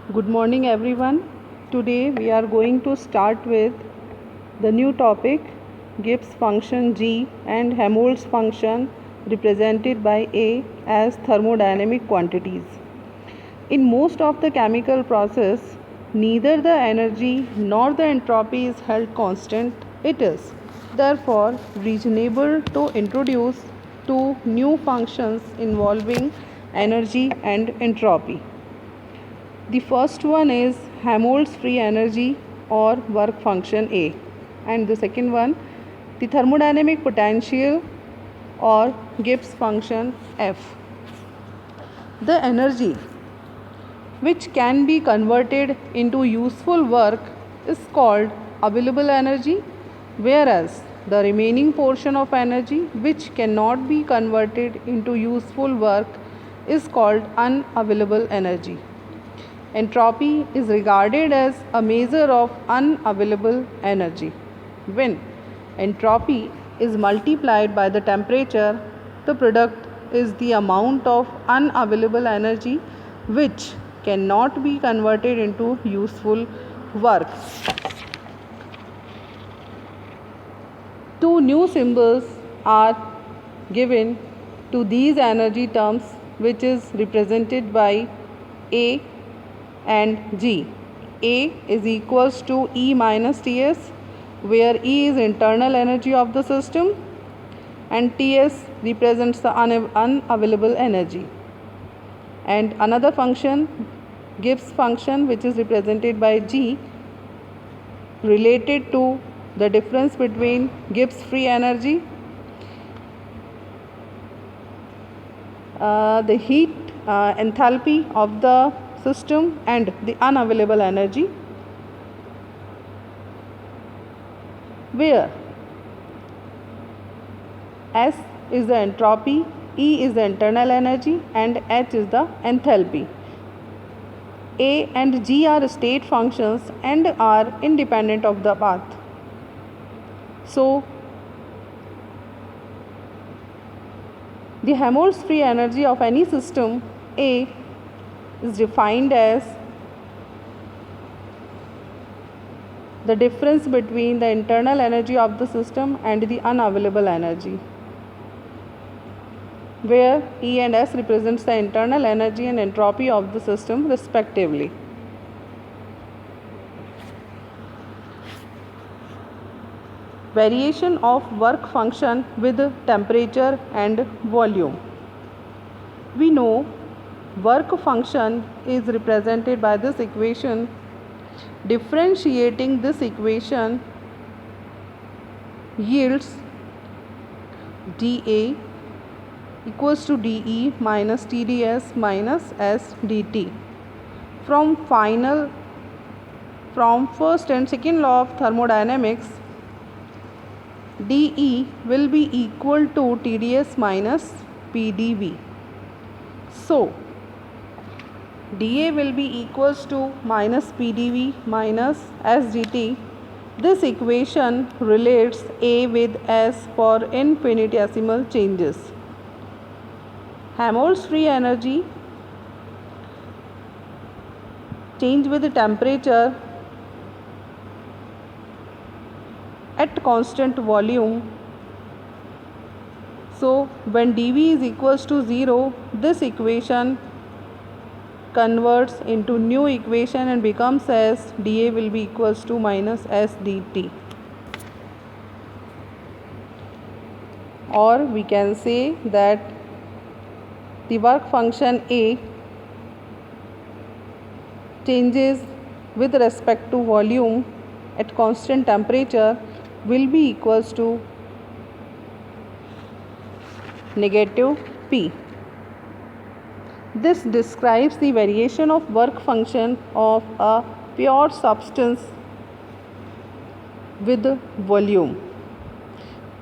Good morning, everyone. Today we are going to start with the new topic Gibbs function G and Helmholtz function represented by A as thermodynamic quantities. In most of the chemical process, neither the energy nor the entropy is held constant. It is therefore reasonable to introduce two new functions involving energy and entropy. The first one is Helmholtz free energy or work function A, and the second one the thermodynamic potential or Gibbs function F. The energy which can be converted into useful work is called available energy, whereas the remaining portion of energy which cannot be converted into useful work is called unavailable energy. Entropy is regarded as a measure of unavailable energy. When entropy is multiplied by the temperature, the product is the amount of unavailable energy which cannot be converted into useful work. Two new symbols are given to these energy terms, which is represented by A and G. A is equals to E minus Ts, where E is internal energy of the system and Ts represents the unavailable energy. And another function, Gibbs function, which is represented by G, related to the difference between Gibbs free energy, the heat enthalpy of the system and the unavailable energy, where S is the entropy, E is the internal energy and H is the enthalpy. A and G are state functions and are independent of the path. So, the Helmholtz free energy of any system A is defined as the difference between the internal energy of the system and the unavailable energy, where E and S represents the internal energy and entropy of the system respectively. Variation of work function with temperature and volume. We know work function is represented by this equation. Differentiating this equation yields dA equals to dE minus TdS minus S dt. From first and second law of thermodynamics, dE will be equal to TdS minus PdV. So, dA will be equals to minus PdV minus S dt. This equation relates A with S for infinitesimal changes. Helmholtz free energy change with the temperature at constant volume. So, when dV is equals to 0, this equation converts into new equation and becomes as dA will be equals to minus S dt. Or we can say that the work function A changes with respect to volume at constant temperature will be equals to negative P. This describes the variation of work function of a pure substance with volume.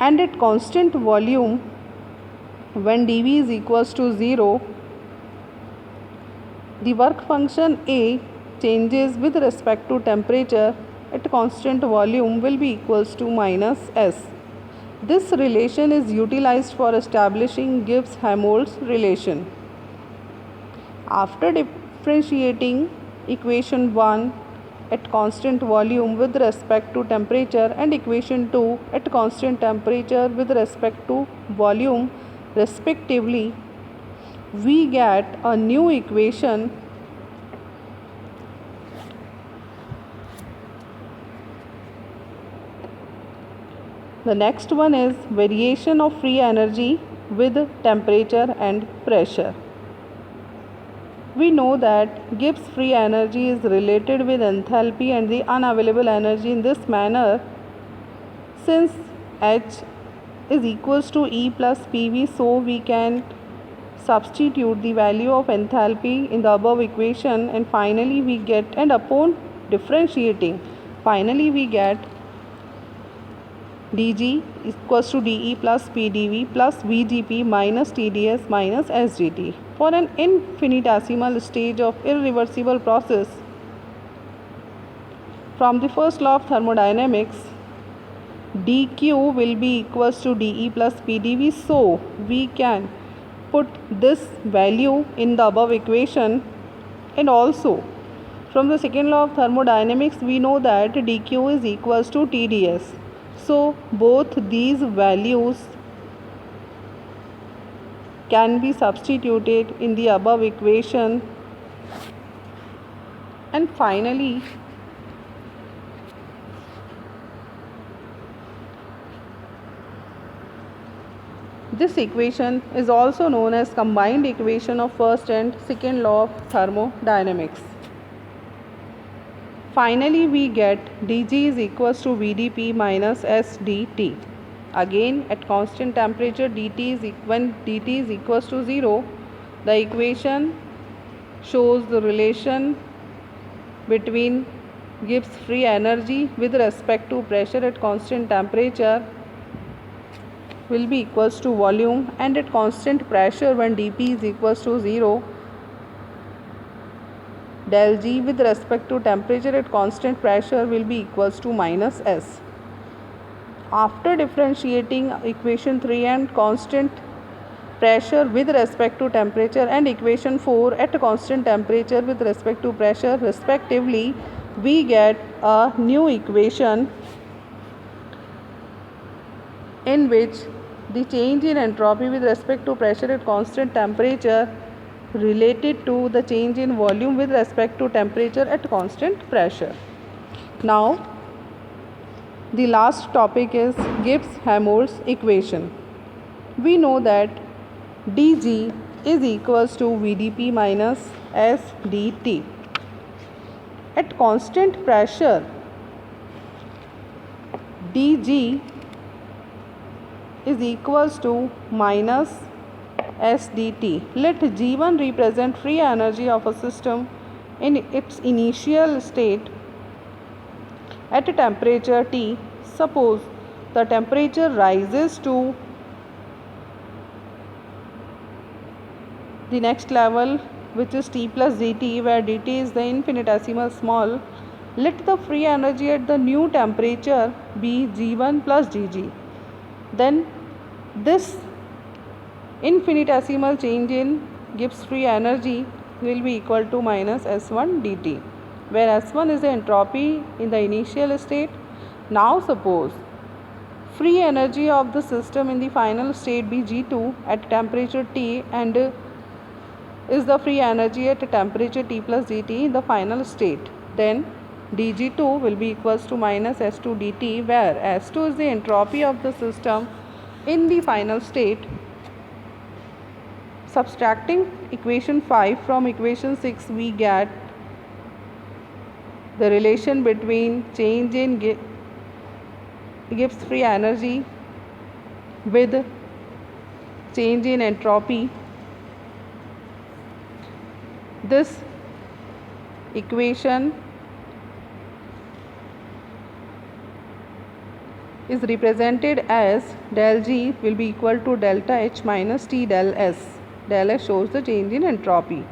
And at constant volume, when dV is equals to 0, the work function A changes with respect to temperature at constant volume will be equals to minus S. This relation is utilized for establishing Gibbs-Helmholtz relation. After differentiating equation 1 at constant volume with respect to temperature and equation 2 at constant temperature with respect to volume respectively, we get a new equation The next one is variation of free energy with temperature and pressure. We know that Gibbs free energy is related with enthalpy and the unavailable energy in this manner. Since H is equals to E plus PV, so we can substitute the value of enthalpy in the above equation, and finally we get, and upon differentiating, finally we get dg equals to dE plus PdV plus VdP minus TdS minus SdT. For an infinitesimal stage of irreversible process, from the first law of thermodynamics, dq will be equals to dE plus PdV, so we can put this value in the above equation. And also from the second law of thermodynamics, we know that dq is equals to TdS. So both these values can be substituted in the above equation, and finally this equation is also known as combined equation of first and second law of thermodynamics. Finally, we get dg is equals to VdP minus SdT. Again, at constant temperature, when dt is equals to 0, the equation shows the relation between Gibbs free energy with respect to pressure at constant temperature will be equals to volume, and at constant pressure when dP is equals to 0, del G with respect to temperature at constant pressure will be equals to minus S. After differentiating equation 3 and constant pressure with respect to temperature and equation 4 at constant temperature with respect to pressure respectively, we get a new equation in which the change in entropy with respect to pressure at constant temperature related to the change in volume with respect to temperature at constant pressure. Now, the last topic is Gibbs-Helmholtz equation. We know that dG is equals to VdP minus SdT. At constant pressure, dG is equals to minus SdT. Let G1 represent free energy of a system in its initial state at a temperature T. Suppose the temperature rises to the next level, which is T plus dt, where dt is the infinitesimal small. Let the free energy at the new temperature be G1 plus Gg. Then this infinitesimal change in Gibbs free energy will be equal to minus S1 dt, where S1 is the entropy in the initial state. Now suppose free energy of the system in the final state be G2 at temperature T, and is the free energy at temperature T plus dt in the final state. Then dG2 will be equals to minus S2 dt, where S2 is the entropy of the system in the final state. Subtracting equation 5 from equation 6, we get the relation between change in Gibbs free energy with change in entropy. This equation is represented as del G will be equal to delta H minus T del S. Del S shows the change in entropy.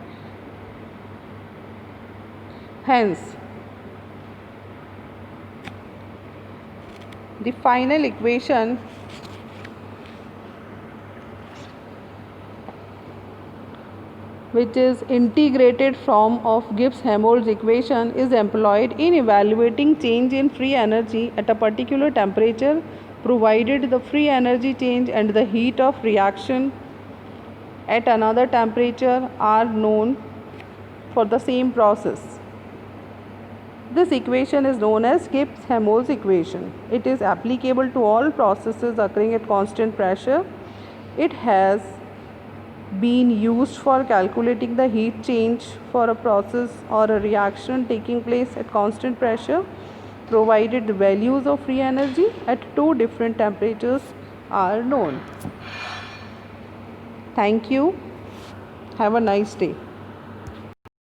Hence, the final equation which is integrated form of Gibbs-Helmholtz equation, is employed in evaluating change in free energy at a particular temperature, provided the free energy change and the heat of reaction at another temperature are known for the same process. This equation is known as Gibbs-Helmholtz equation. It is applicable to all processes occurring at constant pressure. It has been used for calculating the heat change for a process or a reaction taking place at constant pressure, provided the values of free energy at two different temperatures are known. Thank you. Have a nice day.